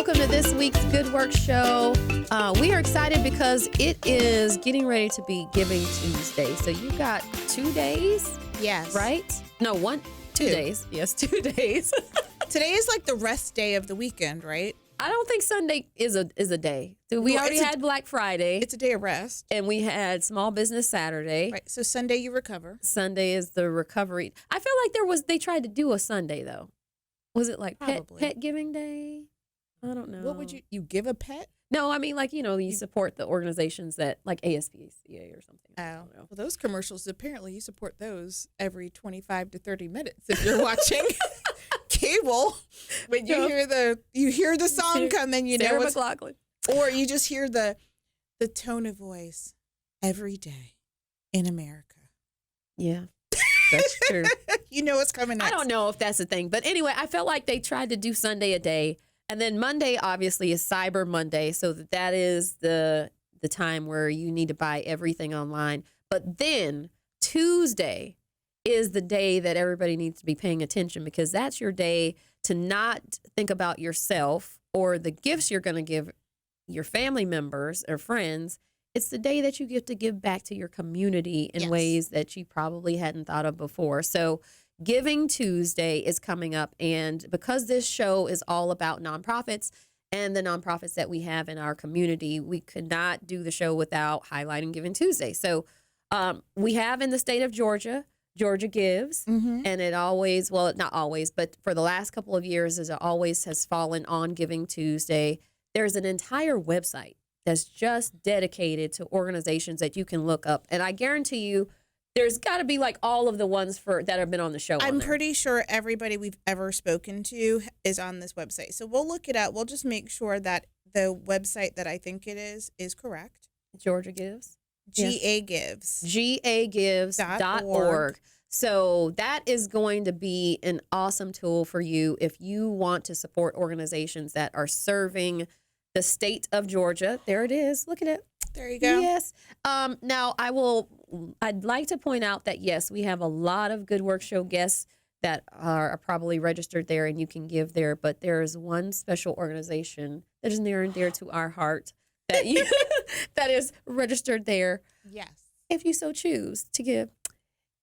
welcome to this week's Good Work Show. We are excited because it is getting ready to be Giving Tuesday. So you got 2 days? Yes. Right? No, 2 days. Yes, 2 days. Today is like the rest day of the weekend, right? I don't think Sunday is a day. So we already had Black Friday. It's a day of rest. And we had Small Business Saturday. Right. So Sunday you recover. Sunday is the recovery. I feel like they tried to do a Sunday though. Was it like pet giving day? I don't know. What would you give a pet? No, I mean like, you support the organizations that like ASPCA or something. Oh, well, those commercials, apparently you support those every 25 to 30 minutes if you're watching cable. When you hear the song coming, you Sarah know McLachlan. Or you just hear the tone of voice every day in America. Yeah. That's true. You know what's coming next. I don't know if that's the thing. But anyway, I felt like they tried to do Sunday a day. And then Monday, obviously, is Cyber Monday. So that is the time where you need to buy everything online. But then Tuesday is the day that everybody needs to be paying attention because that's your day to not think about yourself or the gifts you're going to give your family members or friends. It's the day that you get to give back to your community in ways that you probably hadn't thought of before. So Giving Tuesday is coming up. And because this show is all about nonprofits and the nonprofits that we have in our community, we could not do the show without highlighting Giving Tuesday. So we have in the state of Georgia Gives, and it always, well, not always, but for the last couple of years, as it always has fallen on Giving Tuesday, there's an entire website that's just dedicated to organizations that you can look up. And I guarantee you, there's got to be like all of the ones that have been on the show. I'm pretty sure everybody we've ever spoken to is on this website. So we'll look it up. We'll just make sure that the website that I think it is correct. Georgia Gives? GA Gives. GAgives.org. So that is going to be an awesome tool for you if you want to support organizations that are serving the state of Georgia. There it is. Look at it. There you go. Yes. Now, I'd like to point out that, yes, we have a lot of Good Work Show guests that are probably registered there and you can give there. But there is one special organization that is near and dear to our heart that that is registered there. Yes. If you so choose to give,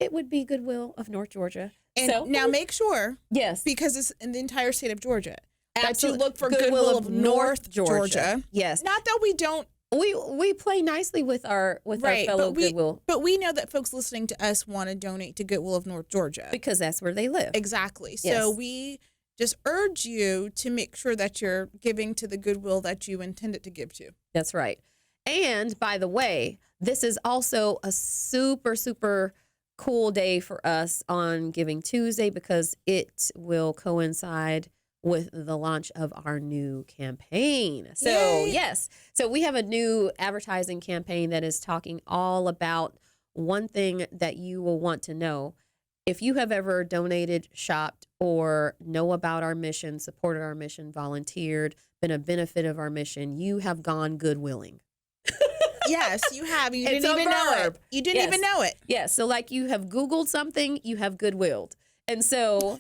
it would be Goodwill of North Georgia. And so, now make sure, yes, because it's in the entire state of Georgia, that you absolutely, look for Goodwill of North Georgia. Yes. Not that we don't. We play nicely with our fellow Goodwill. But we know that folks listening to us want to donate to Goodwill of North Georgia. Because that's where they live. Exactly. Yes. So we just urge you to make sure that you're giving to the Goodwill that you intended to give to. That's right. And by the way, this is also a super, super cool day for us on Giving Tuesday because it will coincide with the launch of our new campaign. So, Yay. yes. So we have a new advertising campaign that is talking all about one thing that you will want to know. If you have ever donated, shopped, or know about our mission, supported our mission, volunteered, been a benefit of our mission, you have gone Goodwilling. Yes, you have. You It's didn't a even know verb. it. You didn't even know it. Yes. So like you have Googled something, you have Goodwilled. And so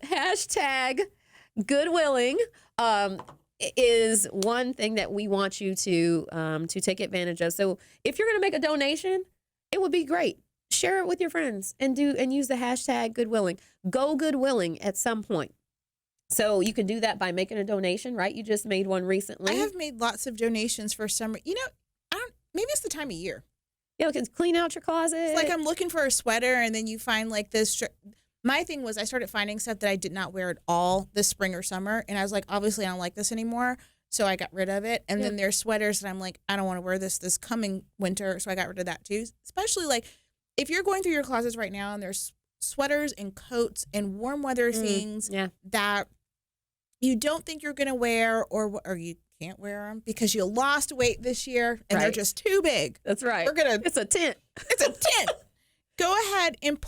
hashtag Goodwilling is one thing that we want you to take advantage of. So if you're going to make a donation, it would be great. Share it with your friends and use the hashtag Goodwilling. Go Goodwilling at some point. So you can do that by making a donation, right? You just made one recently. I have made lots of donations for summer. Maybe it's the time of year. Yeah, you can clean out your closet. It's like I'm looking for a sweater and then you find like this. My thing was I started finding stuff that I did not wear at all this spring or summer. And I was like, obviously I don't like this anymore. So I got rid of it. And then there's sweaters that I'm like, I don't want to wear this coming winter. So I got rid of that too. Especially like if you're going through your closets right now and there's sweaters and coats and warm weather things that you don't think you're going to wear or you can't wear them because you lost weight this year and they're just too big. That's right. It's a tent. It's a tent. Go ahead and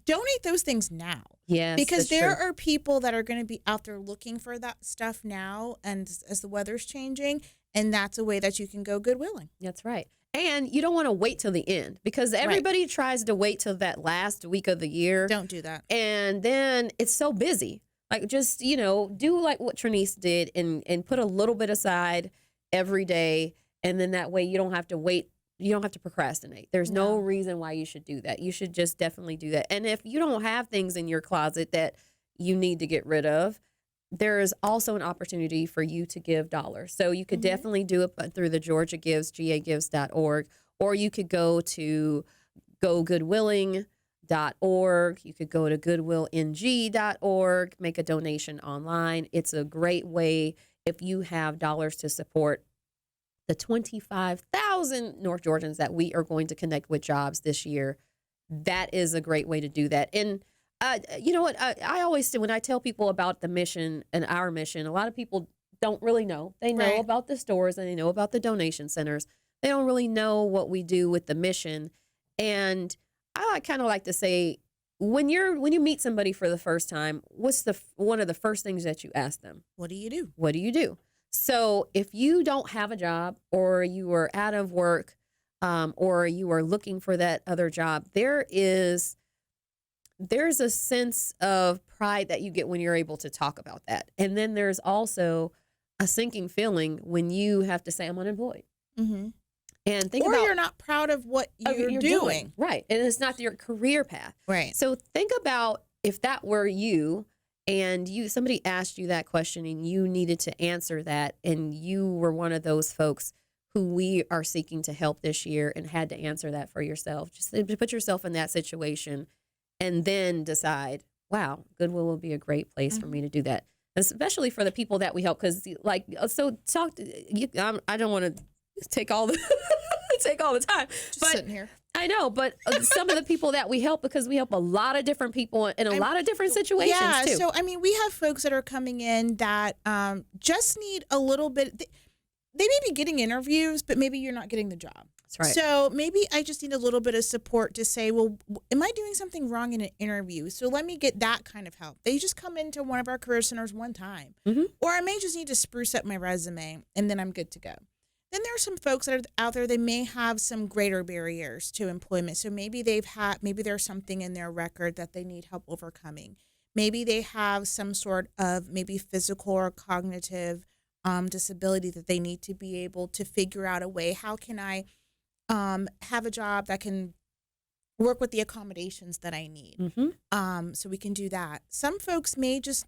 donate those things now. Yes. Because there are people that are going to be out there looking for that stuff now and as the weather's changing, and that's a way that you can go Goodwilling. That's right. And you don't want to wait till the end because everybody tries to wait till that last week of the year. Don't do that. And then it's so busy. Like, just, do like what Trinice did and put a little bit aside every day. And then that way you don't have to wait. You don't have to procrastinate. There's no reason why you should do that. You should just definitely do that. And if you don't have things in your closet that you need to get rid of, there is also an opportunity for you to give dollars. So you could definitely do it through the Georgia Gives, gagives.org, or you could go to gogoodwilling.org. You could go to goodwillng.org, make a donation online. It's a great way if you have dollars to support the 25,000 North Georgians that we are going to connect with jobs this year. That is a great way to do that. And you know what? I always say, when I tell people about the mission and our mission, a lot of people don't really know. They know about the stores and they know about the donation centers. They don't really know what we do with the mission. And I kind of like to say, when you meet somebody for the first time, what's one of the first things that you ask them? What do you do? What do you do? So if you don't have a job, or you are out of work, or you are looking for that other job, there's a sense of pride that you get when you're able to talk about that. And then there's also a sinking feeling when you have to say, I'm unemployed. Mm-hmm. And think or about, you're not proud of what you're doing. Right. And it's not your career path. Right. So think about if that were you, and somebody asked you that question and you needed to answer that, and you were one of those folks who we are seeking to help this year and had to answer that for yourself. Just put yourself in that situation and then decide, wow, Goodwill will be a great place for me to do that. Especially for the people that we help. Because I don't want to take all the time. Just sitting here. I know, but some of the people that we help, because we help a lot of different people in a lot of different situations too. So, we have folks that are coming in that just need a little bit. They may be getting interviews, but maybe you're not getting the job. That's right. So maybe I just need a little bit of support to say, well, am I doing something wrong in an interview? So let me get that kind of help. They just come into one of our career centers one time. Or I may just need to spruce up my resume, and then I'm good to go. Then there are some folks that are out there, they may have some greater barriers to employment. So maybe maybe there's something in their record that they need help overcoming. Maybe they have some sort of maybe physical or cognitive disability that they need to be able to figure out a way. How can I have a job that can work with the accommodations that I need? So we can do that. Some folks may just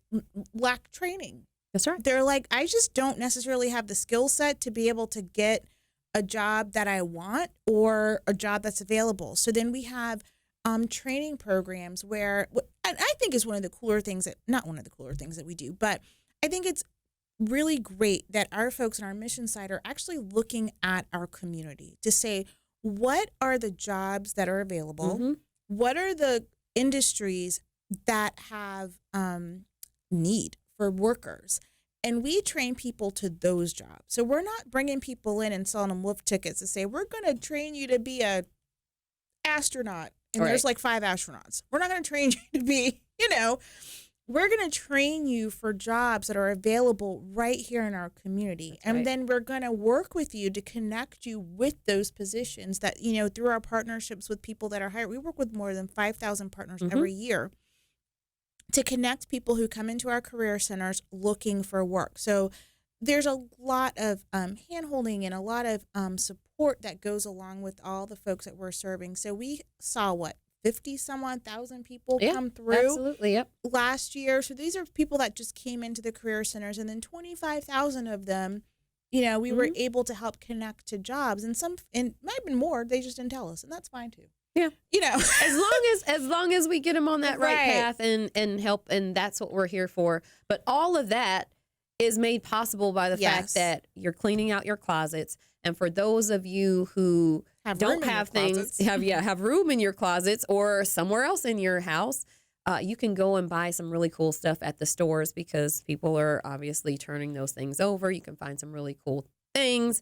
lack training. That's right. They're like, I just don't necessarily have the skill set to be able to get a job that I want or a job that's available. So then we have training programs where, and I think is one of the cooler things not one of the cooler things that we do, but I think it's really great that our folks on our mission side are actually looking at our community to say, what are the jobs that are available? What are the industries that have need for workers? And we train people to those jobs. So we're not bringing people in and selling them wolf tickets to say, we're going to train you to be a astronaut. And there's like 5 astronauts. We're not going to train you to be, we're going to train you for jobs that are available right here in our community. That's and then we're going to work with you to connect you with those positions that, through our partnerships with people that are hired. We work with more than 5,000 partners every year to connect people who come into our career centers looking for work. So there's a lot of hand-holding and a lot of support that goes along with all the folks that we're serving. So we saw 50-some-odd-thousand people come through last year. So these are people that just came into the career centers, and then 25,000 of them, we were able to help connect to jobs, and might have been more. They just didn't tell us, and that's fine too. Yeah. As long as we get them on that right path and help, and that's what we're here for. But all of that is made possible by the fact that you're cleaning out your closets. And for those of you who don't have things, have room in your closets or somewhere else in your house, you can go and buy some really cool stuff at the stores, because people are obviously turning those things over. You can find some really cool things.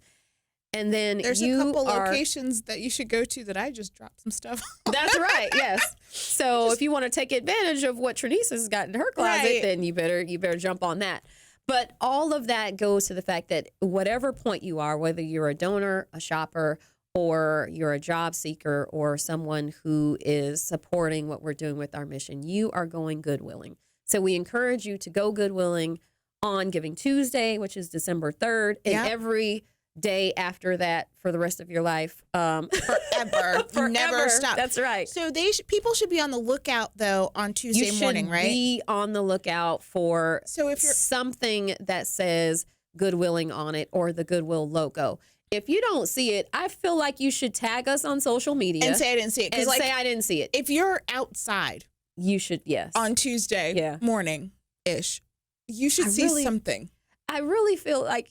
And then there's a couple locations that you should go to that I just dropped some stuff on. That's right. Yes. So if you want to take advantage of what Trinice has got in her closet, then you better jump on that. But all of that goes to the fact that whatever point you are, whether you're a donor, a shopper, or you're a job seeker, or someone who is supporting what we're doing with our mission, you are going Goodwilling. So we encourage you to go Goodwilling on Giving Tuesday, which is December 3rd, and every day after that for the rest of your life. Forever. You never stop. That's right. So people should be on the lookout, though, on Tuesday morning, right? Be on the lookout for so if you're something that says Goodwilling on it or the Goodwill logo. If you don't see it, I feel like you should tag us on social media. And say I didn't see it. And say I didn't see it. If you're outside. You should, yes. On Tuesday morning-ish, you should see something. I really feel like,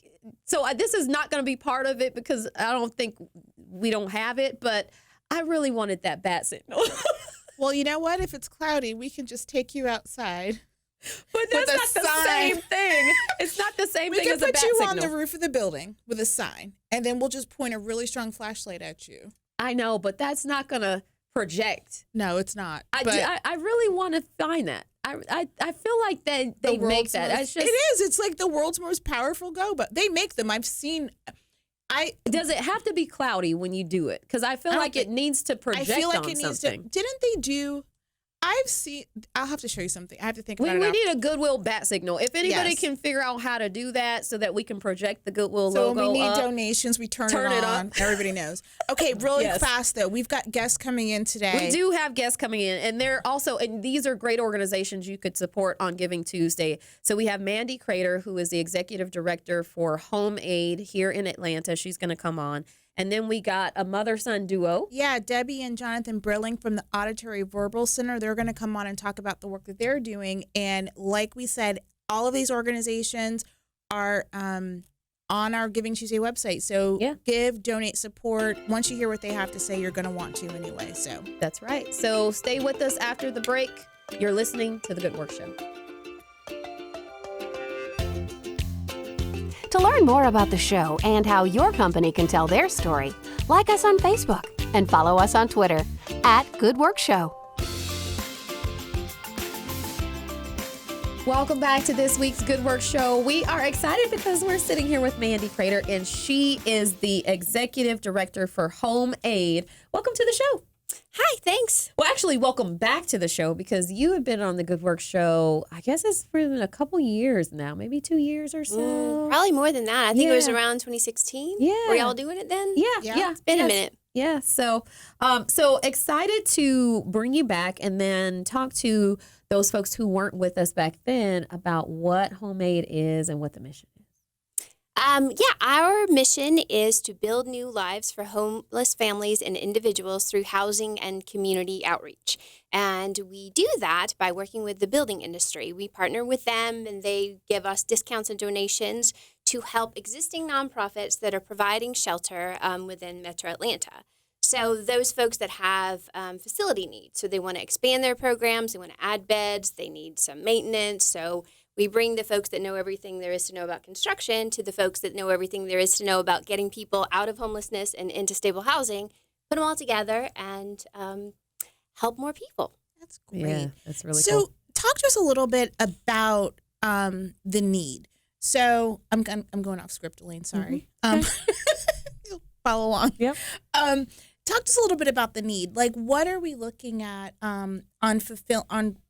this is not going to be part of it because I don't think we don't have it, but I really wanted that bat signal. Well, you know what? If it's cloudy, we can just take you outside. But that's not the same thing. It's not the same thing as a bat signal. We can put you on the roof of the building with a sign, and then we'll just point a really strong flashlight at you. I know, but that's not going to project. No, it's not. I really want to find that. I feel like they make that. It is. It's like the world's most powerful but they make them. I've seen. Does it have to be cloudy when you do it? Because I feel like it needs to project on something. I feel like it needs to. Didn't they do? I'll have to show you something. I have to think about it. We need a Goodwill bat signal. If anybody can figure out how to do that so that we can project the Goodwill logo. So when we need donations, we turn it on. Everybody knows. Okay, really fast though. We've got guests coming in today. We do have guests coming in, and they're also, and these are great organizations you could support on Giving Tuesday. So we have Mandy Crater, who is the executive director for Home Aid here in Atlanta. She's going to come on. And then we got a mother-son duo. Yeah, Debbie and Jonathan Brilling from the Auditory Verbal Center. They're going to come on and talk about the work that they're doing. And like we said, all of these organizations are on our Giving Tuesday website. So give, donate, support. Once you hear what they have to say, you're going to want to anyway. So that's right. So stay with us after the break. You're listening to The Good Work Show. To learn more about the show and how your company can tell their story, like us on Facebook and follow us on Twitter @GoodWorkShow. Welcome back to this week's Good Work Show. We are excited because we're sitting here with Mandy Crater, and she is the executive director for Home Aid. Welcome to the show. Hi, thanks. Well, actually, welcome back to the show because you have been on the Good Work Show, I guess it's been a couple years now, maybe 2 years or so. Probably more than that. I think it was around 2016. Yeah. Were y'all doing it then? Yeah. It's been a minute. Yeah. So excited to bring you back and then talk to those folks who weren't with us back then about what Home Aid is and what the mission is. Our mission is to build new lives for homeless families and individuals through housing and community outreach. And we do that by working with the building industry. We partner with them and they give us discounts and donations to help existing nonprofits that are providing shelter within Metro Atlanta. So those folks that have facility needs, so they want to expand their programs, they want to add beds, they need some maintenance. So we bring the folks that know everything there is to know about construction to the folks that know everything there is to know about getting people out of homelessness and into stable housing, put them all together and help more people. That's great. Yeah, that's really cool. So talk to us a little bit about the need. So I'm going off script, Elaine, sorry. You'll follow along. Yep. Talk to us a little bit about the need. Like, what are we looking at on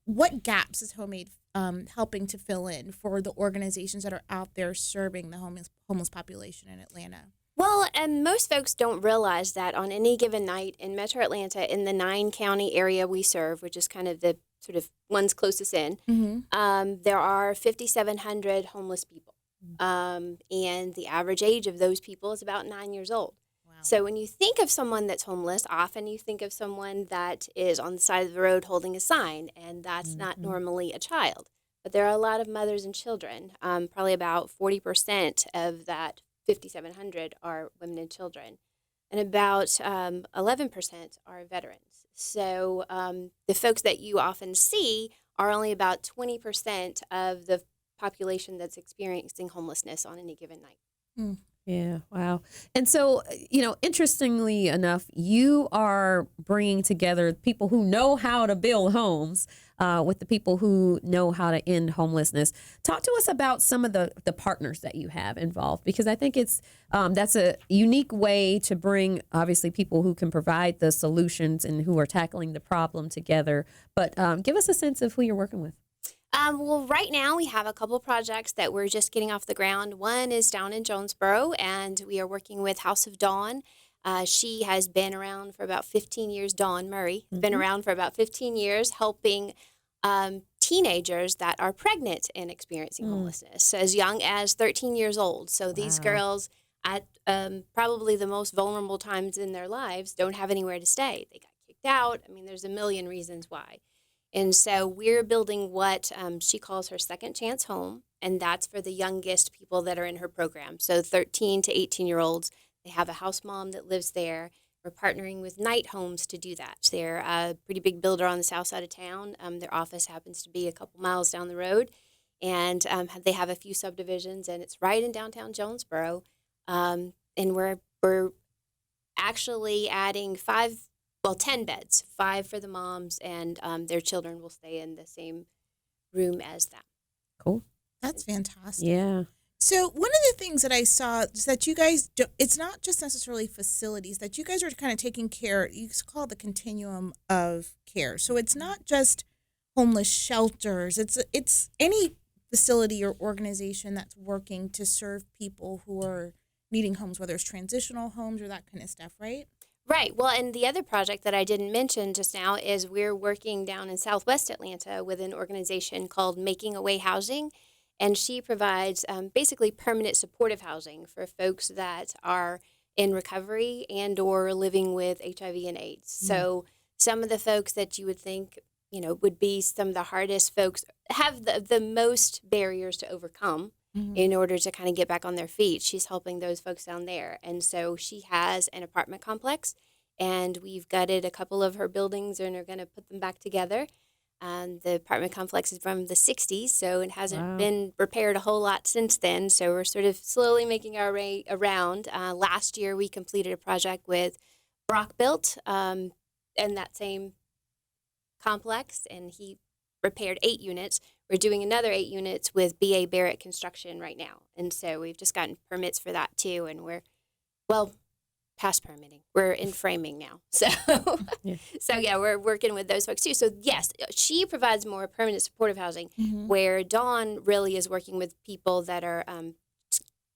what gaps is Home Aid helping to fill in for the organizations that are out there serving the homeless population in Atlanta? Well, and most folks don't realize that on any given night in Metro Atlanta, in the 9-county area we serve, which is kind of the sort of ones closest in, there are 5,700 homeless people. And the average age of those people is about 9 years old. So when you think of someone that's homeless, often you think of someone that is on the side of the road holding a sign, and that's not normally a child. But there are a lot of mothers and children. Probably about 40% of that 5,700 are women and children, and about 11% are veterans. So the folks that you often see are only about 20% of the population that's experiencing homelessness on any given night. Yeah, wow. And so, interestingly enough, you are bringing together people who know how to build homes with the people who know how to end homelessness. Talk to us about some of the partners that you have involved, because I think it's that's a unique way to bring, obviously, people who can provide the solutions and who are tackling the problem together. But give us a sense of who you're working with. Well, right now we have a couple of projects that we're just getting off the ground. One is down in Jonesboro, and we are working with House of Dawn. She has been around for about 15 years. Dawn Murray has been around for about 15 years, helping teenagers that are pregnant and experiencing homelessness as young as 13 years old. So these girls at probably the most vulnerable times in their lives don't have anywhere to stay. They got kicked out. I mean, there's a million reasons why. And so we're building what she calls her second chance home, and that's for the youngest people that are in her program. So 13 to 18-year-olds, they have a house mom that lives there. We're partnering with Night Homes to do that. They're a pretty big builder on the south side of town. Their office happens to be a couple miles down the road, and they have a few subdivisions, and it's right in downtown Jonesboro. And we're actually adding 10 beds, 5 for the moms, and their children will stay in the same room as them. Cool. That's fantastic. Yeah. So one of the things that I saw is that you guys do, it's not just necessarily facilities, that you guys are kind of taking care, you call it the continuum of care. So it's not just homeless shelters. It's any facility or organization that's working to serve people who are needing homes, whether it's transitional homes or that kind of stuff, right? Right. Well, and the other project that I didn't mention just now is we're working down in Southwest Atlanta with an organization called Making Away Housing. And she provides basically permanent supportive housing for folks that are in recovery and or living with HIV and AIDS. So some of the folks that you would think, would be some of the hardest folks have the most barriers to overcome in order to kind of get back on their feet. She's helping those folks down there. And so she has an apartment complex, and we've gutted a couple of her buildings and are going to put them back together. The apartment complex is from the 60s, so it hasn't been repaired a whole lot since then. So we're sort of slowly making our way around. Last year, we completed a project with Brock Built in that same complex, and he repaired 8 units. We're doing another 8 units with B.A. Barrett Construction right now. And so we've just gotten permits for that, too, and we're, past permitting. We're in framing now. So, we're working with those folks too. So yes, she provides more permanent supportive housing, where Dawn really is working with people that are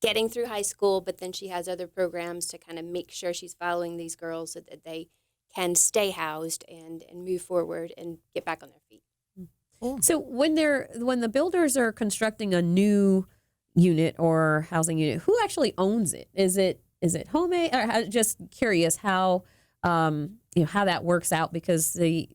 getting through high school, but then she has other programs to kind of make sure she's following these girls so that they can stay housed and move forward and get back on their feet. Cool. So when the builders are constructing a new unit or housing unit, who actually owns it? Is it homemade? Or just curious how how that works out, because they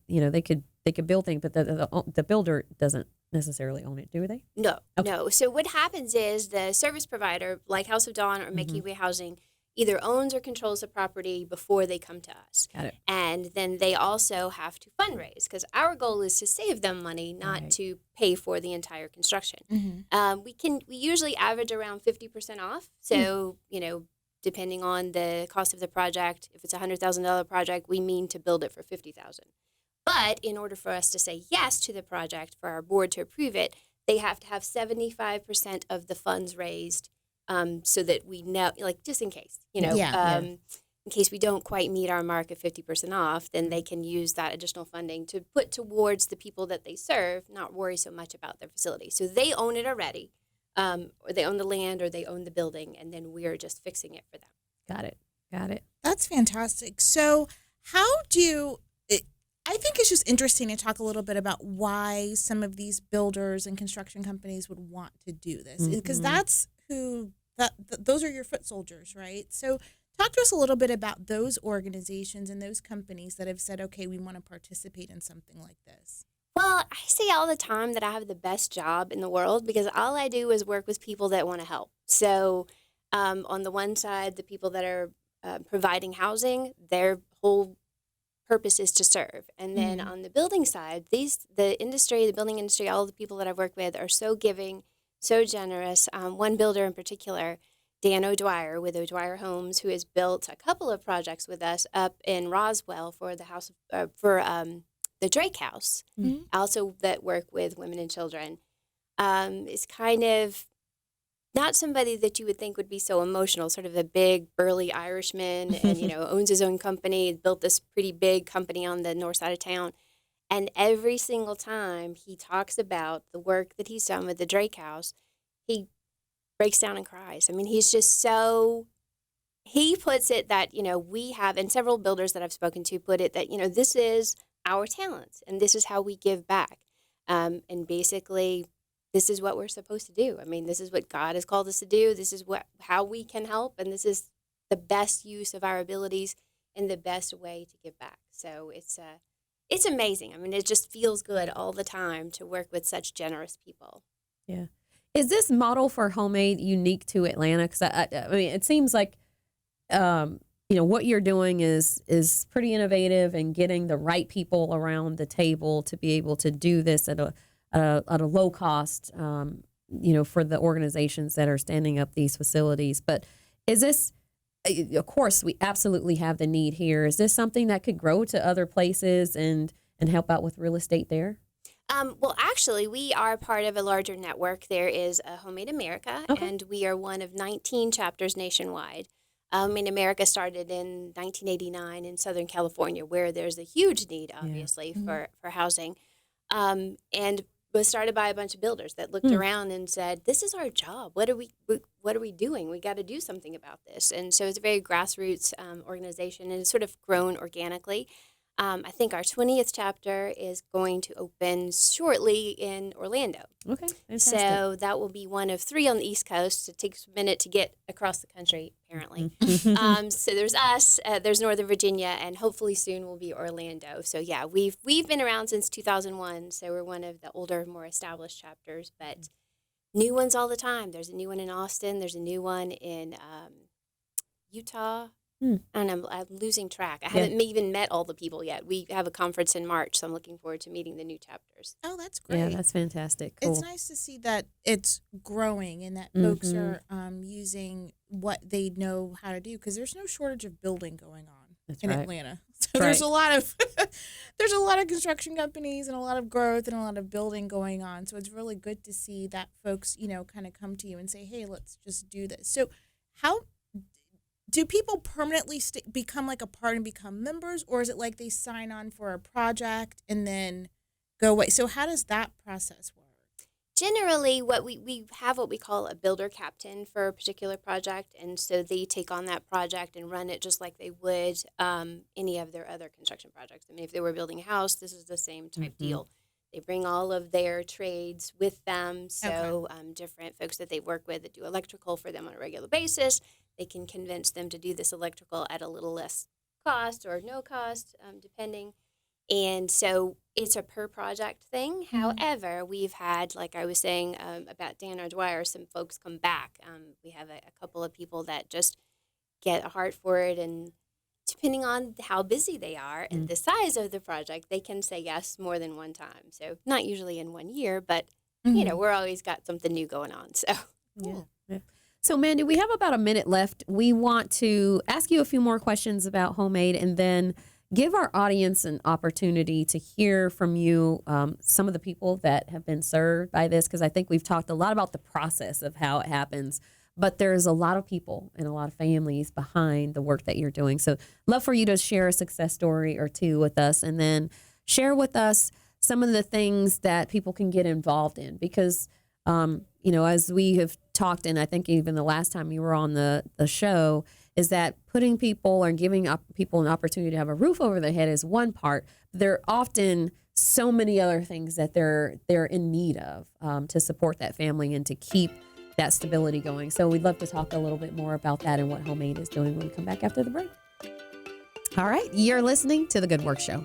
could build things, but the builder doesn't necessarily own it, do they? No, no. So what happens is the service provider, like House of Dawn or Making Way Housing, either owns or controls the property before they come to us. Got it. And then they also have to fundraise, because our goal is to save them money, not to pay for the entire construction. We usually average around 50% off. So, depending on the cost of the project, if it's a $100,000 project, we mean to build it for $50,000. But in order for us to say yes to the project, for our board to approve it, they have to have 75% of the funds raised, so that we know, just in case, in case we don't quite meet our mark of 50% off, then they can use that additional funding to put towards the people that they serve, not worry so much about their facility. So they own it already. Or they own the land, or they own the building, and then we're just fixing it for them. Got it. That's fantastic. So I think it's just interesting to talk a little bit about why some of these builders and construction companies would want to do this, because that's those are your foot soldiers, right? So talk to us a little bit about those organizations and those companies that have said, okay, we want to participate in something like this. Well, I say all the time that I have the best job in the world, because all I do is work with people that want to help. So on the one side, the people that are providing housing, their whole purpose is to serve. And then on the building side, the building industry, all the people that I've worked with are so giving, so generous. One builder in particular, Dan O'Dwyer with O'Dwyer Homes, who has built a couple of projects with us up in Roswell for the the Drake House, also that work with women and children, is kind of not somebody that you would think would be so emotional, sort of a big, burly Irishman, and, owns his own company, built this pretty big company on the north side of town. And every single time he talks about the work that he's done with the Drake House, he breaks down and cries. I mean, he's just so, he puts it that, we have, and several builders that I've spoken to put it that, this is our talent and this is how we give back. And basically, this is what we're supposed to do. I mean, this is what God has called us to do. This is how we can help. And this is the best use of our abilities and the best way to give back. So it's amazing. I mean, it just feels good all the time to work with such generous people. Yeah. Is this model for homemade unique to Atlanta? Because I mean, it seems like, what you're doing is pretty innovative and getting the right people around the table to be able to do this at a low cost, for the organizations that are standing up these facilities. But is this, of course, we absolutely have the need here. Is this something that could grow to other places and help out with real estate there? Well, actually, we are part of a larger network. There is a Homemade America, and we are one of 19 chapters nationwide. America started in 1989 in Southern California, where there's a huge need, obviously, for housing, and was started by a bunch of builders that looked around and said, "This is our job. What are we doing? We got to do something about this." And so it's a very grassroots organization, and it's sort of grown organically. I think our 20th chapter is going to open shortly in Orlando. Okay, fantastic. So that will be one of 3 on the East Coast. It takes a minute to get across the country, apparently. So there's us, there's Northern Virginia, and hopefully soon will be Orlando. So yeah, we've been around since 2001, so we're one of the older, more established chapters, but new ones all the time. There's a new one in Austin. There's a new one in Utah. I don't know, I'm losing track. I haven't even met all the people yet. We have a conference in March, so I'm looking forward to meeting the new chapters. Oh, that's great. Yeah, that's fantastic. Cool. It's nice to see that it's growing and that folks are using what they know how to do, because there's no shortage of building going on in Atlanta. So there's a lot of there's a lot of construction companies and a lot of growth and a lot of building going on. So it's really good to see that folks, kind of come to you and say, "Hey, let's just do this." So how do people permanently become like a part and become members, or is it like they sign on for a project and then go away? So how does that process work? Generally, we have what we call a builder captain for a particular project, and so they take on that project and run it just like they would any of their other construction projects. I mean, if they were building a house, this is the same type deal. They bring all of their trades with them, so different folks that they work with that do electrical for them on a regular basis, they can convince them to do this electrical at a little less cost or no cost, depending. And so it's a per project thing. However, we've had, like I was saying about Dan O'Dwyer, some folks come back. We have a couple of people that just get a heart for it, and depending on how busy they are and the size of the project, they can say yes more than one time. So not usually in 1 year, but, we're always got something new going on. So Cool. Yeah. So, Mandy, we have about a minute left. We want to ask you a few more questions about Homemade and then give our audience an opportunity to hear from you some of the people that have been served by this, because I think we've talked a lot about the process of how it happens. But there's a lot of people and a lot of families behind the work that you're doing. So love for you to share a success story or two with us, and then share with us some of the things that people can get involved in. Because, as we have talked, and I think even the last time you were on the show, is that putting people or giving people an opportunity to have a roof over their head is one part. There are often so many other things that they're in need of to support that family and to keep that stability going. So we'd love to talk a little bit more about that and what Homemade is doing when we come back after the break. All right, you're listening to The Good Work Show.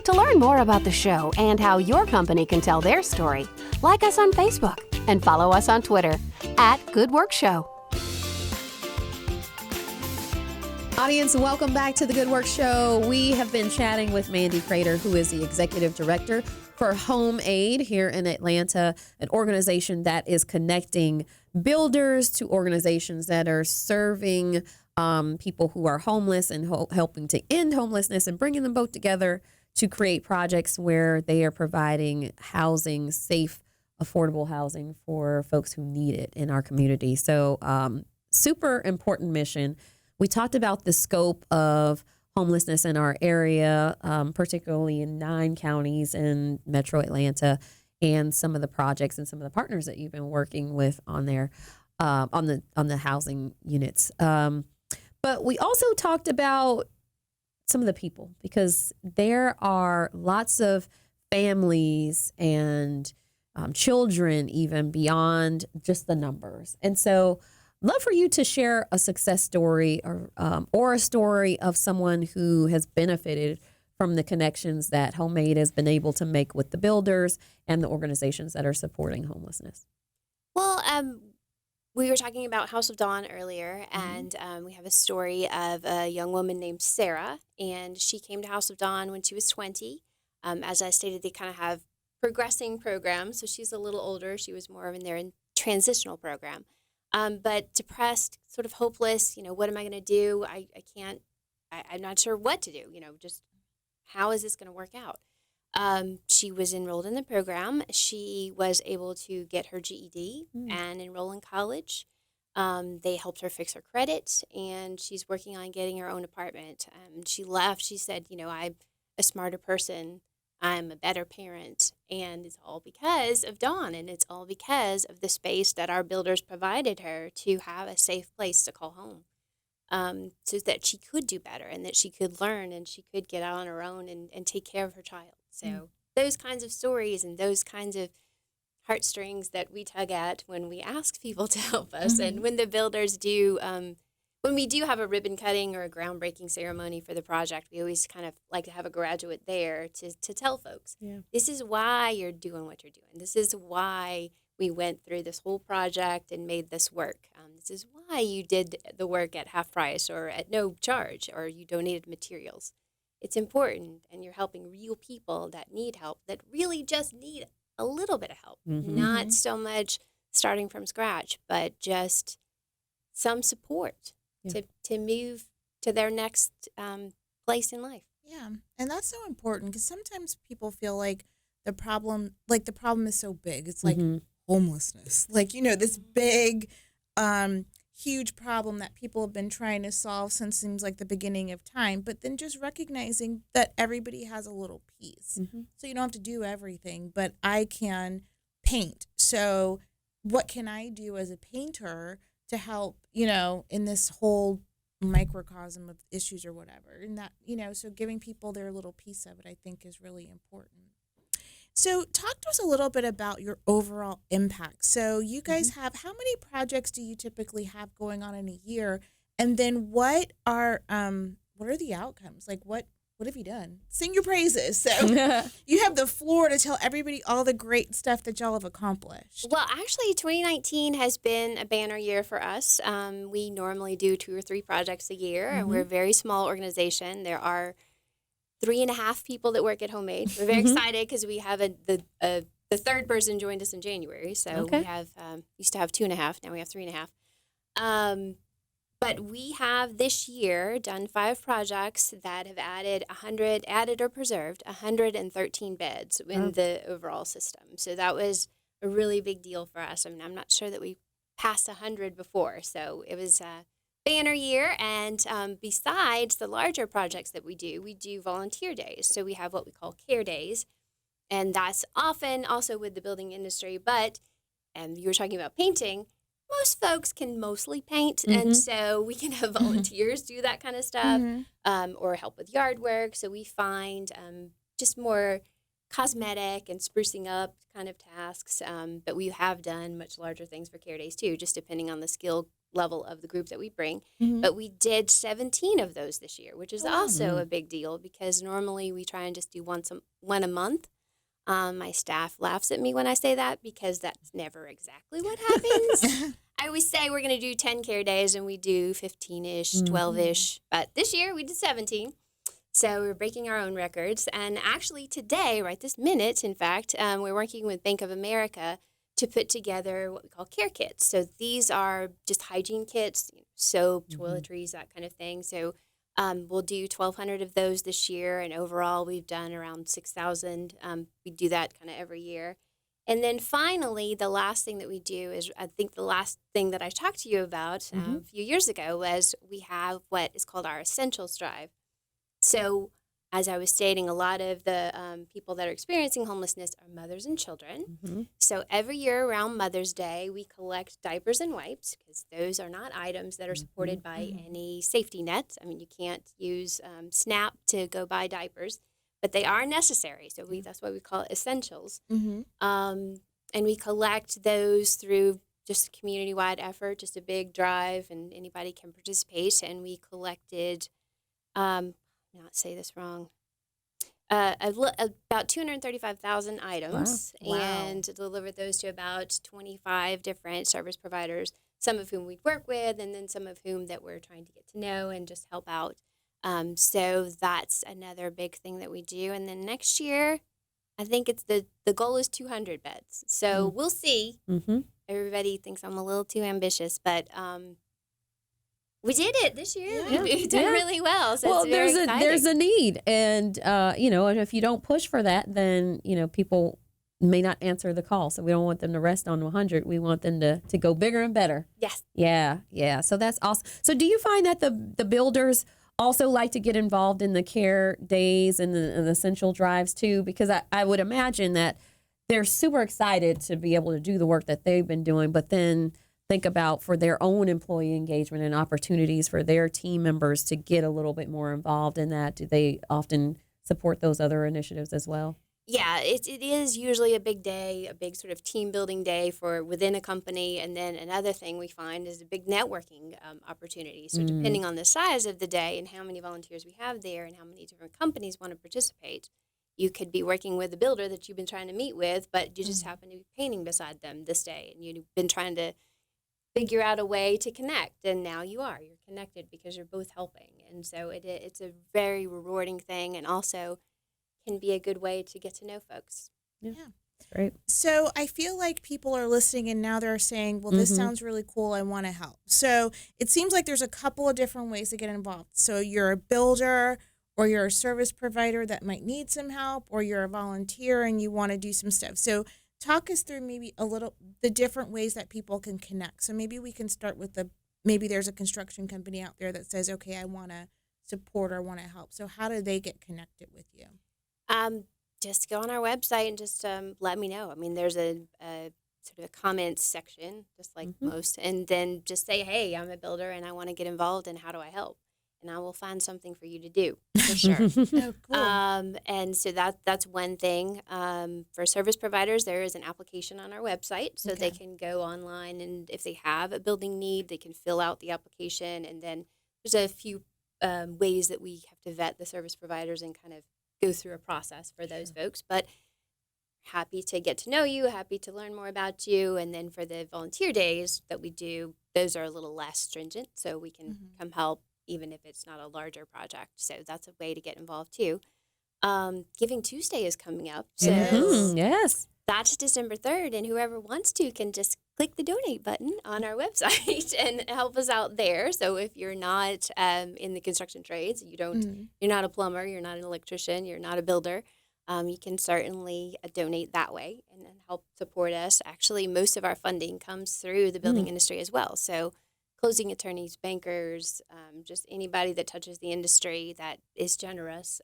To learn more about the show and how your company can tell their story, like us on Facebook and follow us on Twitter @GoodWorkShow. Audience, welcome back to The Good Work Show. We have been chatting with Mandy Crater, who is the Executive Director for Homemade here in Atlanta, an organization that is connecting builders to organizations that are serving people who are homeless and helping to end homelessness and bringing them both together to create projects where they are providing housing, safe, affordable housing for folks who need it in our community. So super important mission. We talked about the scope of homelessness in our area, particularly in 9 counties in Metro Atlanta, and some of the projects and some of the partners that you've been working with on there, on the housing units. But we also talked about some of the people, because there are lots of families and children even beyond just the numbers. And so love for you to share a success story or a story of someone who has benefited from the connections that Homemade has been able to make with the builders and the organizations that are supporting homelessness. Well, we were talking about House of Dawn earlier, and we have a story of a young woman named Sarah, and she came to House of Dawn when she was 20. As I stated, they kind of have progressing programs, so she's a little older. She was more in their transitional program. But depressed, sort of hopeless, what am I going to do? I can't, I'm not sure what to do, just how is this going to work out? She was enrolled in the program. She was able to get her GED and enroll in college. They helped her fix her credit, and she's working on getting her own apartment. She left. She said, I'm a smarter person. I'm a better parent. And it's all because of Dawn, and it's all because of the space that our builders provided her to have a safe place to call home. So that she could do better, and that she could learn, and she could get out on her own and take care of her child. So those kinds of stories and those kinds of heartstrings that we tug at when we ask people to help us, and when the builders do, when we do have a ribbon cutting or a groundbreaking ceremony for the project, we always kind of like to have a graduate there to tell folks, this is why you're doing what you're doing. This is why we went through this whole project and made this work. This is why you did the work at half price or at no charge, or you donated materials. It's important, and you're helping real people that need help, that really just need a little bit of help. Not so much starting from scratch, but just some support to move to their next place in life. Yeah, and that's so important, because sometimes people feel like the problem is so big. It's like homelessness, this big, huge problem that people have been trying to solve since seems like the beginning of time. But then just recognizing that everybody has a little piece, so you don't have to do everything. But I can paint, so what can I do as a painter to help, in this whole microcosm of issues or whatever, and that, so giving people their little piece of it, I think, is really important. So talk to us a little bit about your overall impact. So you guys have, how many projects do you typically have going on in a year? And then what are the outcomes? Like what have you done? Sing your praises. So you have the floor to tell everybody all the great stuff that y'all have accomplished. Well, actually, 2019 has been a banner year for us. We normally do 2 or 3 projects a year, and we're a very small organization. There are 3.5 people that work at Homemade. We're very excited because we have the third person joined us in January. So we have used to have 2.5, now we have 3.5. But we have this year done 5 projects that have added or preserved 113 beds in the overall system. So that was a really big deal for us. I mean, I'm not sure that we passed 100 before. So it was banner year. And besides the larger projects that we do volunteer days. So we have what we call care days, and that's often also with the building industry. But you were talking about painting. Most folks can mostly paint, and so we can have volunteers do that kind of stuff, or help with yard work. So we find just more cosmetic and sprucing up kind of tasks. But we have done much larger things for care days too, just depending on the skill level of the group that we bring. But we did 17 of those this year, which is also a big deal, because normally we try and just do one a month. My staff laughs at me when I say that, because that's never exactly what happens. I always say we're going to do 10 care days, and we do 15-ish, 12-ish. But this year we did 17. So we're breaking our own records. And actually today, right this minute, in fact, we're working with Bank of America to put together what we call care kits. So these are just hygiene kits, soap, toiletries, that kind of thing. So we'll do 1,200 of those this year, and overall we've done around 6,000. We do that kind of every year. And then finally, the last thing that we do is, I think the last thing that I talked to you about a few years ago was we have what is called our Essentials Drive. So, as I was stating, a lot of the people that are experiencing homelessness are mothers and children. Mm-hmm. So every year around Mother's Day, we collect diapers and wipes because those are not items that are supported by any safety nets. I mean, you can't use SNAP to go buy diapers, but they are necessary. So that's why we call it essentials. Mm-hmm. And we collect those through just a community-wide effort, just a big drive, and anybody can participate. And we collected, not say this wrong, about 235,000 items, Wow. and delivered those to about 25 different service providers, some of whom we'd work with, and then some of whom that we're trying to get to know and just help out. So that's another big thing that we do. And then next year, I think it's the goal is 200 beds. So we'll see. Mm-hmm. Everybody thinks I'm a little too ambitious, but we did it this year. Yeah. We've done really well. So Well, it's very there's exciting. a need, and and if you don't push for that, then people may not answer the call. So we don't want them to rest on 100. We want them to go bigger and better. Yes. Yeah. So that's awesome. So do you find that the builders also like to get involved in the care days and the essential drives too? Because I would imagine that they're super excited to be able to do the work that they've been doing, but then think about for their own employee engagement and opportunities for their team members to get a little bit more involved in that. Do they often support those other initiatives as well? Yeah, it is usually a big day, a big sort of team building day for within a company. And then another thing we find is a big networking opportunity. So depending on the size of the day and how many volunteers we have there and how many different companies want to participate, you could be working with a builder that you've been trying to meet with, but you just happen to be painting beside them this day. And you've been trying to figure out a way to connect, and now you're connected because you're both helping. And so it's a very rewarding thing, and also can be a good way to get to know folks. Yeah. Great. So I feel like people are listening and now they're saying, well, this sounds really cool. I want to help. So it seems like there's a couple of different ways to get involved. So you're a builder, or you're a service provider that might need some help, or you're a volunteer and you want to do some stuff. So talk us through maybe a little the different ways that people can connect. So maybe we can start with maybe there's a construction company out there that says, okay, I want to support or want to help. So how do they get connected with you? Just go on our website and just let me know. I mean, there's a sort of a comments section, just like most, and then just say, hey, I'm a builder and I want to get involved, and how do I help? And I will find something for you to do, for sure. Oh, cool. And so that's one thing. For service providers, there is an application on our website, so they can go online, and if they have a building need, they can fill out the application. And then there's a few ways that we have to vet the service providers and kind of go through a process for those folks. But happy to get to know you, happy to learn more about you. And then for the volunteer days that we do, those are a little less stringent, so we can come help even if it's not a larger project. So that's a way to get involved too. Giving Tuesday is coming up. So Yes. that's December 3rd, and whoever wants to can just click the donate button on our website and help us out there. So if you're not in the construction trades, you're not a plumber, you're not an electrician, you're not a builder, you can certainly donate that way and then help support us. Actually, most of our funding comes through the building industry as well. So closing attorneys, bankers, just anybody that touches the industry that is generous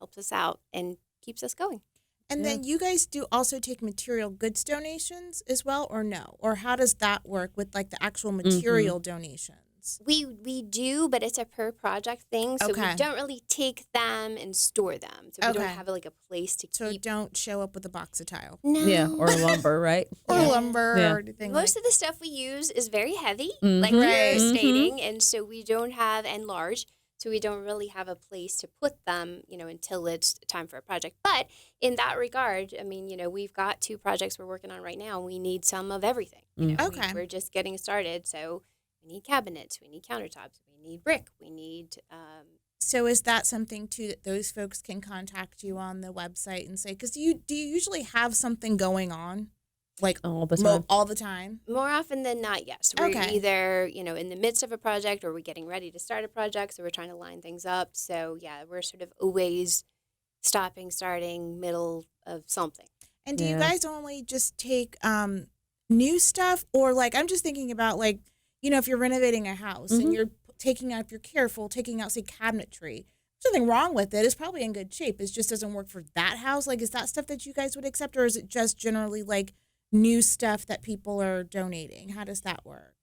helps us out and keeps us going. And then you guys do also take material goods donations as well, or no? Or how does that work with like the actual material donations? We do, but it's a per project thing. So we don't really take them and store them. So we don't have like a place to So keep. don't show up with a box of tile. No. Yeah. Or lumber, right? Or lumber or anything Most like of the stuff we use is very heavy, like you're stating, and so we don't have, and large, so we don't really have a place to put them, until it's time for a project. But in that regard, I mean, we've got 2 projects we're working on right now. We need some of everything. We're just getting started, so we need cabinets, we need countertops, we need brick, we need. So is that something too that those folks can contact you on the website and say? Because do you usually have something going on, like All the time. all the time? More often than not, yes. We're either, in the midst of a project, or we're getting ready to start a project, so we're trying to line things up. So, yeah, we're sort of always stopping, starting, middle of something. And do you guys only just take new stuff? Or, like, I'm just thinking about, like, if you're renovating a house and you're taking out, if you're careful, taking out, say, cabinetry. there's nothing wrong with it. It's probably in good shape. It just doesn't work for that house. Like, is that stuff that you guys would accept, or is it just generally like new stuff that people are donating? How does that work?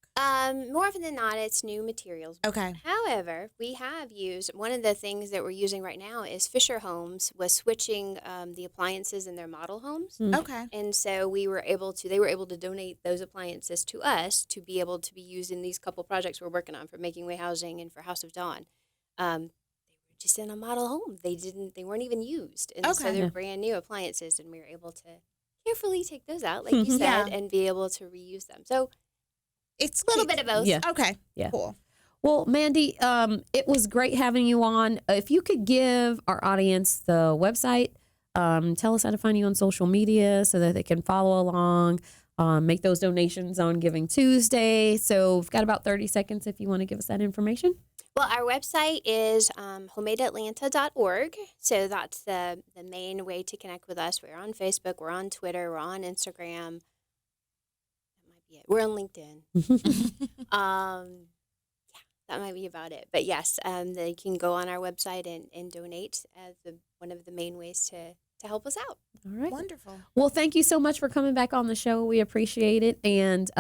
More often than not, it's new materials. Okay. However, we have used, one of the things that we're using right now is Fisher Homes was switching the appliances in their model homes. Okay. And so they were able to donate those appliances to us to be able to be used in these couple projects we're working on for Making Way Housing and for House of Dawn. They were just in a model home. They weren't even used. And so they're brand new appliances, and we were able to carefully take those out, like you said, and be able to reuse them. So it's a little bit of both. Yeah. Okay. Yeah. Cool. Well, Mandy, it was great having you on. If you could give our audience the website, tell us how to find you on social media so that they can follow along, make those donations on Giving Tuesday. So we've got about 30 seconds if you want to give us that information. Well, our website is homemadeatlanta.org. So that's the main way to connect with us. We're on Facebook, we're on Twitter, we're on Instagram. Yeah, we're on LinkedIn. That might be about it. But yes, they can go on our website and donate as one of the main ways to help us out. All right. Wonderful. Well, thank you so much for coming back on the show. We appreciate it. And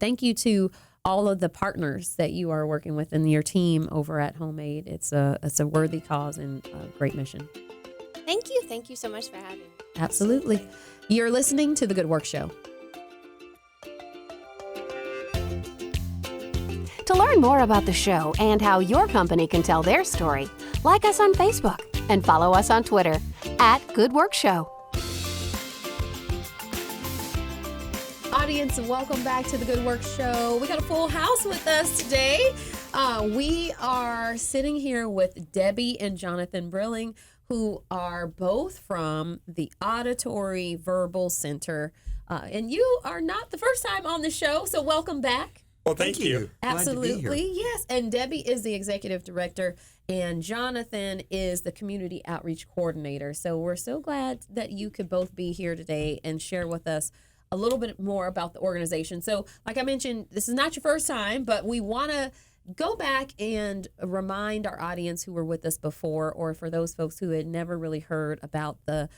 thank you to all of the partners that you are working with and your team over at Homemade. It's a worthy cause and a great mission. Thank you. Thank you so much for having me. Absolutely. You're listening to The Good Work Show. To learn more about the show and how your company can tell their story, like us on Facebook and follow us on Twitter @Good Work Show. Audience, welcome back to The Good Work Show. We got a full house with us today. We are sitting here with Debbie and Jonathan Brilling, who are both from the Auditory Verbal Center. And you are not the first time on the show, so welcome back. Well, thank you. Absolutely, yes. And Debbie is the executive director, and Jonathan is the community outreach coordinator. So we're so glad that you could both be here today and share with us a little bit more about the organization. So, like I mentioned, this is not your first time, but we want to go back and remind our audience who were with us before, or for those folks who had never really heard about the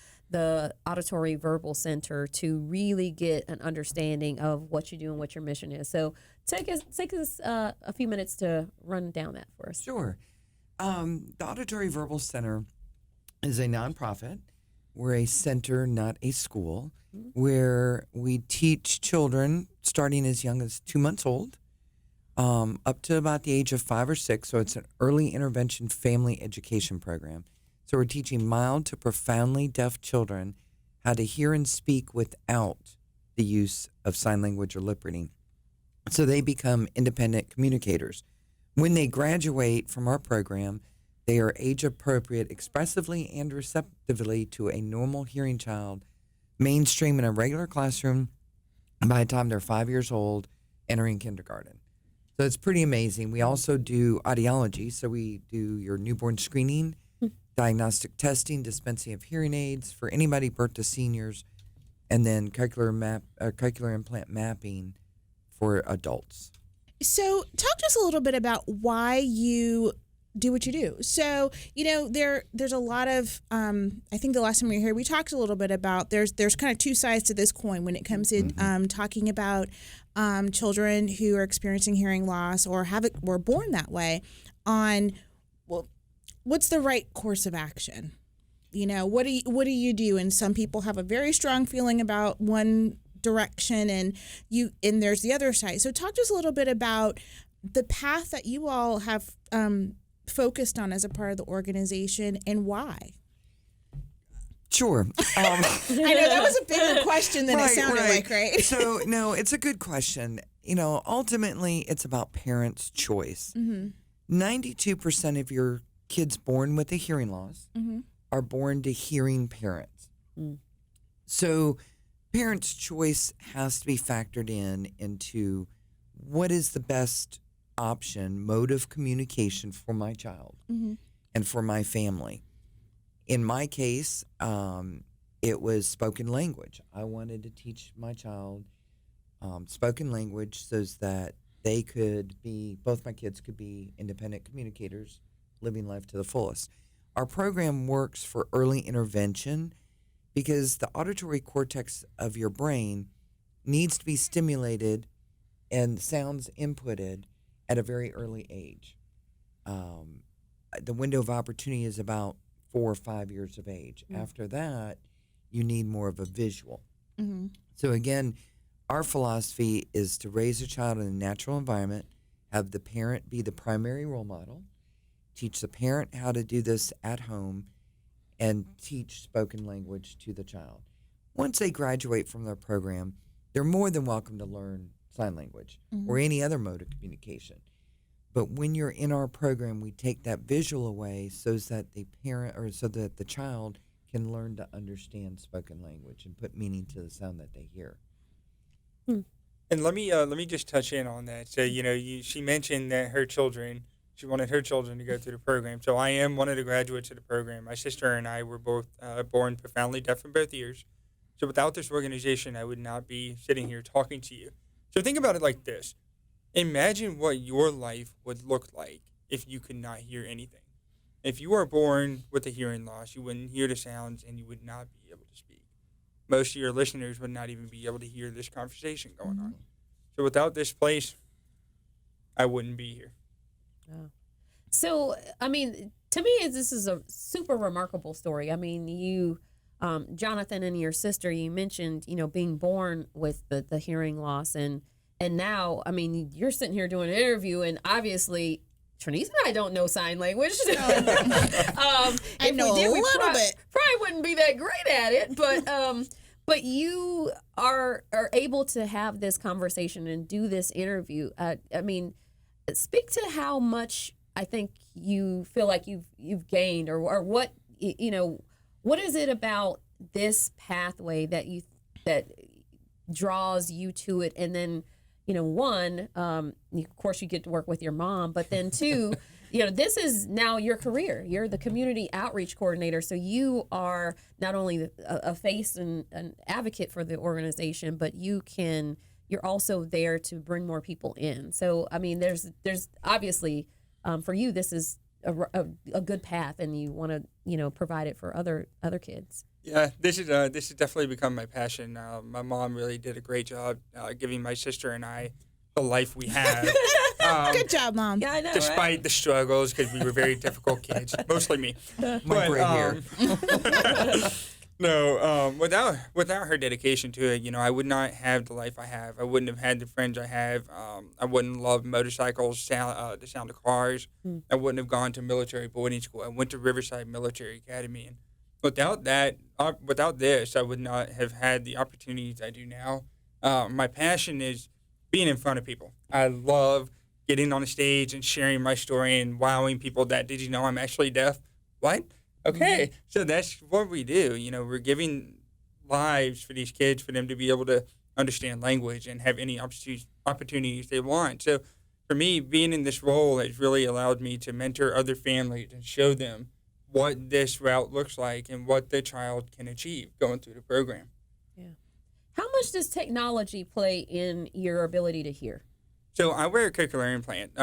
Auditory Verbal Center, to really get an understanding of what you do and what your mission is. So take us a few minutes to run down that for us. Sure. The Auditory Verbal Center is a nonprofit. We're a center, not a school, where we teach children starting as young as 2 months old up to about the age of 5 or 6. So it's an early intervention family education program. So we're teaching mild to profoundly deaf children how to hear and speak without the use of sign language or lip reading. So they become independent communicators. When they graduate from our program, they are age appropriate expressively and receptively to a normal hearing child, mainstream in a regular classroom by the time they're 5 years old, entering kindergarten. So it's pretty amazing. We also do audiology. So we do your newborn screening, diagnostic testing, dispensing of hearing aids for anybody birth to seniors, and then cochlear implant mapping for adults. So talk to us a little bit about why you do what you do. So, there's a lot of, I think the last time we were here, we talked a little bit about there's kind of two sides to this coin when it comes to talking about children who are experiencing hearing loss or were born that way on, well, what's the right course of action? What do you do? And some people have a very strong feeling about one direction and there's the other side. So talk to us a little bit about the path that you all have focused on as a part of the organization and why. Sure. I know that was a bigger question than it sounded like, right? So, no, it's a good question. Ultimately, it's about parents' choice. 92% of your kids born with a hearing loss are born to hearing parents. So parents' choice has to be factored into what is the best option, mode of communication for my child and for my family. In my case, it was spoken language. I wanted to teach my child spoken language so that both my kids could be independent communicators living life to the fullest. Our program works for early intervention because the auditory cortex of your brain needs to be stimulated and sounds inputted at a very early age. The window of opportunity is about 4 or 5 years of age. After that, you need more of a visual. So again, our philosophy is to raise a child in a natural environment, have the parent be the primary role model, teach the parent how to do this at home, and teach spoken language to the child. Once they graduate from their program, they're more than welcome to learn sign language or any other mode of communication. But when you're in our program, we take that visual away so that the parent or so that the child can learn to understand spoken language and put meaning to the sound that they hear. And let me just touch in on that. So she mentioned that she wanted her children to go through the program. So I am one of the graduates of the program. My sister and I were both born profoundly deaf in both ears. So without this organization, I would not be sitting here talking to you. So think about it like this. Imagine what your life would look like if you could not hear anything. If you are born with a hearing loss, you wouldn't hear the sounds and you would not be able to speak. Most of your listeners would not even be able to hear this conversation going on. So without this place, I wouldn't be here. So, I mean, to me, this is a super remarkable story. I mean, you, Jonathan, and your sister, you mentioned, being born with the hearing loss. And now, I mean, you're sitting here doing an interview, and obviously, Trinice and I don't know sign language. I know a little bit. Probably wouldn't be that great at it, but you are able to have this conversation and do this interview. I mean, speak to how much I think you feel like you've gained, or what what is it about this pathway that draws you to it, and then one, of course you get to work with your mom, but then two, this is now your career. You're the community outreach coordinator, so you are not only a face and an advocate for the organization, but you're also there to bring more people in. So I mean, there's obviously for you, this is a good path, and you want to provide it for other kids. Yeah, this has definitely become my passion. My mom really did a great job giving my sister and I the life we have. Good job, Mom. Yeah, I know, Despite right? the struggles, because we were very difficult kids, mostly me. My gray hair. No, without her dedication to it, I would not have the life I have. I wouldn't have had the friends I have. I wouldn't love motorcycles, the sound of cars. I wouldn't have gone to military boarding school. I went to Riverside Military Academy, and without this, I would not have had the opportunities I do now. My passion is being in front of people. I love getting on a stage and sharing my story and wowing people that, did you know I'm actually deaf? What? Okay, so that's what we do. We're giving lives for these kids, for them to be able to understand language and have any opportunities they want. So for me, being in this role has really allowed me to mentor other families and show them what this route looks like and what the child can achieve going through the program. Yeah. How much does technology play in your ability to hear? So I wear a cochlear implant.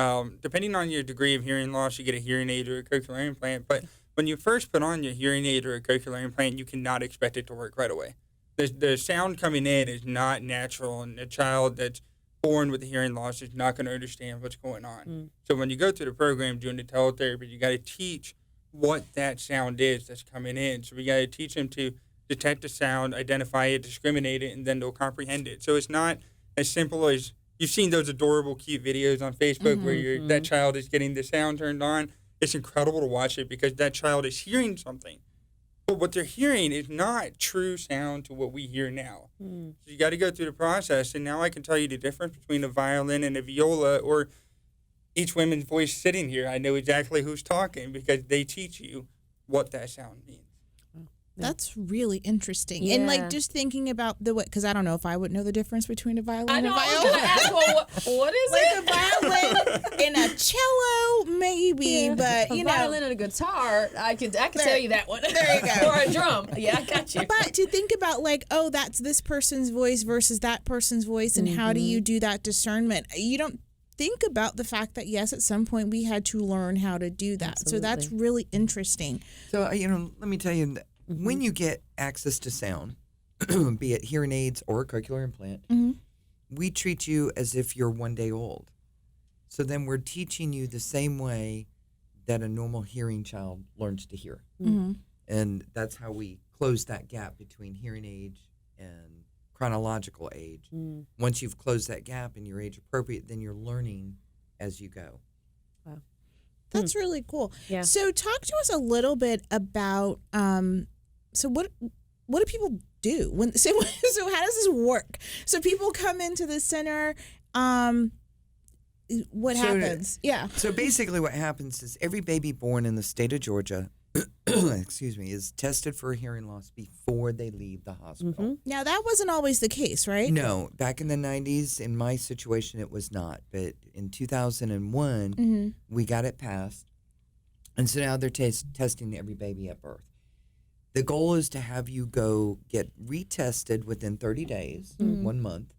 Depending on your degree of hearing loss, you get a hearing aid or a cochlear implant. But when you first put on your hearing aid or a cochlear implant, you cannot expect it to work right away. The sound coming in is not natural, and a child that's born with a hearing loss is not going to understand what's going on. So when you go through the program doing the teletherapy, you got to teach what that sound is that's coming in. So we got to teach them to detect the sound, identify it, discriminate it, and then they'll comprehend it. So it's not as simple as you've seen those adorable, cute videos on Facebook where that child is getting the sound turned on. It's incredible to watch it because that child is hearing something. But what they're hearing is not true sound to what we hear now. So you got to go through the process. And now I can tell you the difference between a violin and a viola, or each woman's voice sitting here. I know exactly who's talking because they teach you what that sound means. That's really interesting. Yeah. And just thinking about because I don't know if I would know the difference between a violin I and a know. I was viola. gonna ask, well, what is Like it? a violin and a cello, maybe, but A violin and a guitar, I can tell you that one. There you go. Or a drum. Yeah, I got you. But to think about that's this person's voice versus that person's voice, and how do you do that discernment? You don't think about the fact that, yes, at some point we had to learn how to do that. So that's Absolutely. really interesting. So, let me tell you, when you get access to sound, be it hearing aids or a cochlear implant, we treat you as if you're 1 day old. So then we're teaching you the same way that a normal hearing child learns to hear. And that's how we close that gap between hearing age and chronological age. Once you've closed that gap and you're age appropriate, then you're learning as you go. Wow. That's really cool. Yeah. So talk to us a little bit about so what do people do when so how does this work? So people come into the center, what happens? Yeah. So basically what happens is every baby born in the state of Georgia, excuse me, is tested for hearing loss before they leave the hospital. Now that wasn't always the case, right? No, back in the 90s, in my situation, it was not. But in 2001, we got it passed. And so now they're testing every baby at birth. The goal is to have you go get retested within 30 days, 1 month,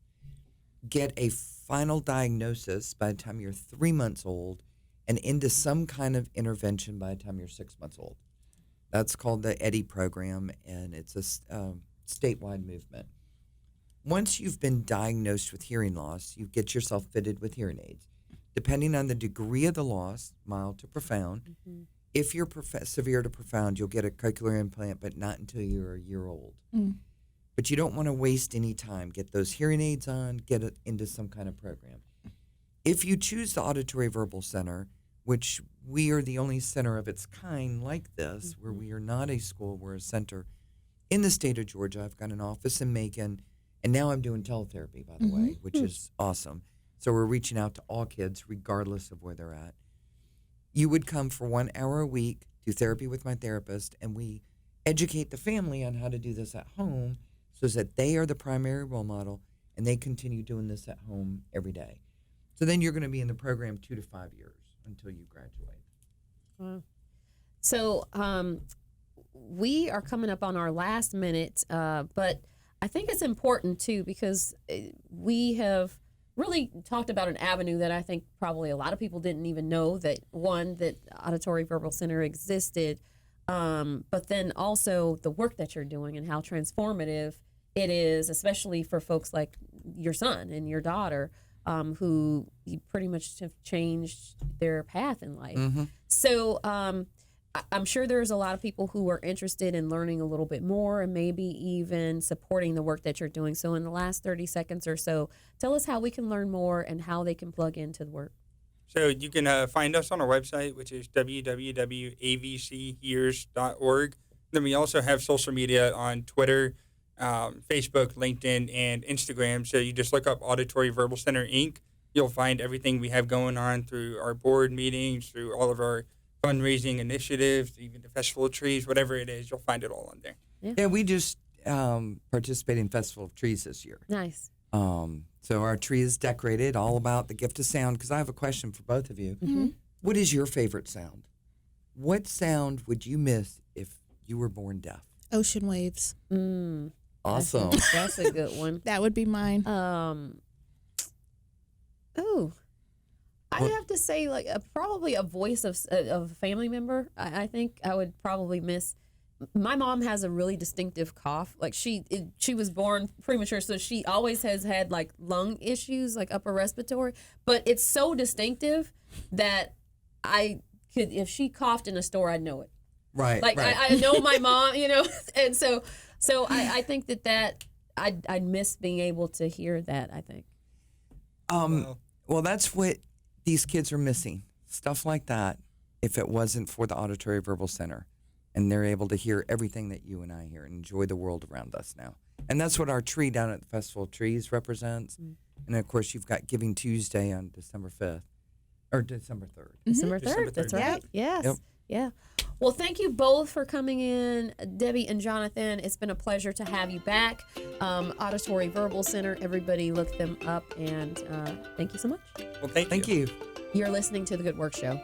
get a final diagnosis by the time you're 3 months old, and into some kind of intervention by the time you're 6 months old. That's called the EDDI program, and it's a statewide movement. Once you've been diagnosed with hearing loss, you get yourself fitted with hearing aids. Depending on the degree of the loss, mild to profound, if you're severe to profound, you'll get a cochlear implant, but not until you're a year old. But you don't want to waste any time. Get those hearing aids on, get it into some kind of program. If you choose the Auditory Verbal Center, which we are the only center of its kind like this, where we are not a school, we're a center in the state of Georgia. I've got an office in Macon, and now I'm doing teletherapy, by the way, which is awesome. So we're reaching out to all kids, regardless of where they're at. You would come for 1 hour a week, do therapy with my therapist, and we educate the family on how to do this at home so that they are the primary role model and they continue doing this at home every day. So then you're going to be in the program 2 to 5 years until you graduate. Wow. So we are coming up on our last minute, but I think it's important too because we have really talked about an avenue that I think probably a lot of people didn't even know that Auditory Verbal Center existed, but then also the work that you're doing and how transformative it is, especially for folks like your son and your daughter, who you pretty much have changed their path in life. So I'm sure there's a lot of people who are interested in learning a little bit more and maybe even supporting the work that you're doing. So in the last 30 seconds or so, tell us how we can learn more and how they can plug into the work. So you can find us on our website, which is www.avchears.org. Then we also have social media on Twitter, Facebook, LinkedIn, and Instagram. So you just look up Auditory Verbal Center, Inc. You'll find everything we have going on through our board meetings, through all of our fundraising initiatives, even the Festival of Trees, whatever it is, you'll find it all on there. Yeah, we just participated in Festival of Trees this year. Nice. So our tree is decorated, all about the gift of sound. Because I have a question for both of you. What is your favorite sound? What sound would you miss if you were born deaf? Ocean waves. Awesome. That's a good one. That would be mine. I'd have to say like probably a voice of a family member. I think I would probably miss. My mom has a really distinctive cough. Like she was born premature, so she always has had like lung issues, like upper respiratory. But it's so distinctive that I could, if she coughed in a store, I'd know it. Right. Like right. I know my mom, and so I think that I'd miss being able to hear that. I think. Well, that's what these kids are missing. Stuff like that. If it wasn't for the Auditory Verbal Center, and they're able to hear everything that you and I hear and enjoy the world around us now. And that's what our tree down at the Festival of Trees represents. And of course, you've got Giving Tuesday on December 5th or December 3rd. December 3rd. December 3rd. That's right. Yep. Yes. Yep. Yeah. Well, thank you both for coming in, Debbie and Jonathan. It's been a pleasure to have you back. Auditory Verbal Center. Everybody look them up, and thank you so much. Well, thank you. Thank you. You're listening to The Good Work Show.